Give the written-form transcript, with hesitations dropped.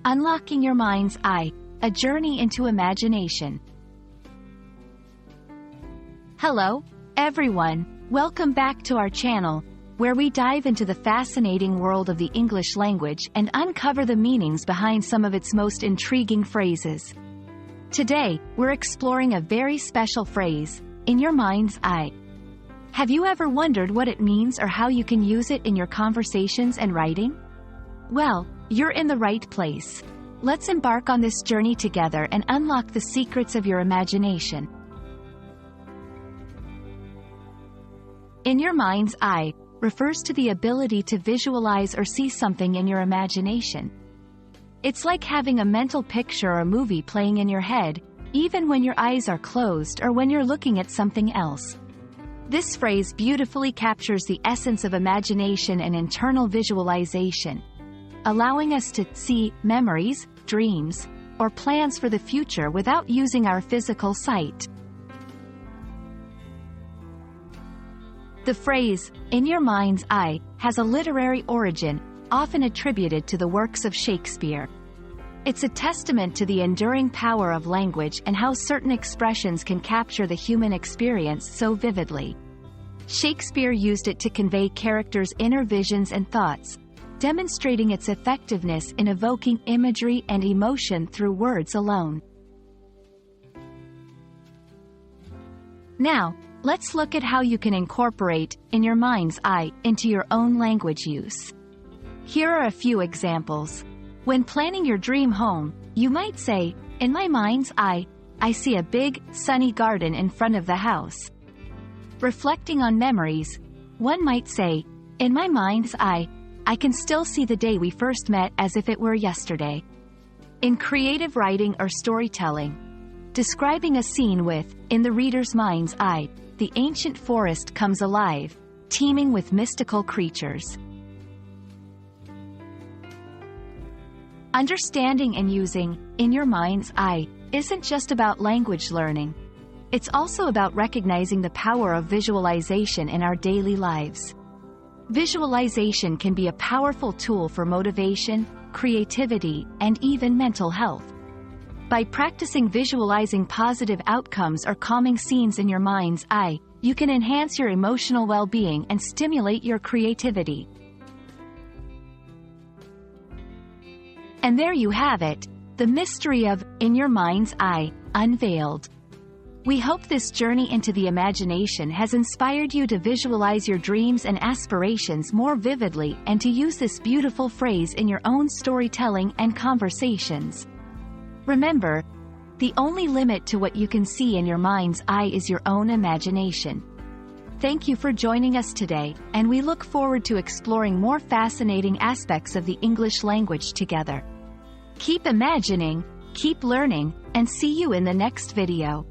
Unlocking Your Mind's Eye, a journey into imagination. Hello, everyone. Welcome back to our channel, where we dive into the fascinating world of the English language and uncover the meanings behind some of its most intriguing phrases. Today, we're exploring a very special phrase, in your mind's eye. Have you ever wondered what it means or how you can use it in your conversations and writing? Well, you're in the right place. Let's embark on this journey together and unlock the secrets of your imagination. In your mind's eye refers to the ability to visualize or see something in your imagination. It's like having a mental picture or movie playing in your head, even when your eyes are closed or when you're looking at something else. This phrase beautifully captures the essence of imagination and internal visualization, allowing us to see memories, dreams, or plans for the future without using our physical sight. The phrase, in your mind's eye, has a literary origin, often attributed to the works of Shakespeare. It's a testament to the enduring power of language and how certain expressions can capture the human experience so vividly. Shakespeare used it to convey characters' inner visions and thoughts, demonstrating its effectiveness in evoking imagery and emotion through words alone. Now, let's look at how you can incorporate in your mind's eye into your own language use. Here are a few examples. When planning your dream home, you might say, in my mind's eye, I see a big, sunny garden in front of the house. Reflecting on memories, one might say, in my mind's eye, I can still see the day we first met as if it were yesterday. In creative writing or storytelling, describing a scene with, in the reader's mind's eye, the ancient forest comes alive, teeming with mystical creatures. Understanding and using, in your mind's eye, isn't just about language learning. It's also about recognizing the power of visualization in our daily lives. Visualization can be a powerful tool for motivation, creativity, and even mental health. By practicing visualizing positive outcomes or calming scenes in your mind's eye, you can enhance your emotional well-being and stimulate your creativity. And there you have it, the mystery of in your mind's eye, unveiled. We hope this journey into the imagination has inspired you to visualize your dreams and aspirations more vividly and to use this beautiful phrase in your own storytelling and conversations. Remember, the only limit to what you can see in your mind's eye is your own imagination. Thank you for joining us today, and we look forward to exploring more fascinating aspects of the English language together. Keep imagining, keep learning, and see you in the next video.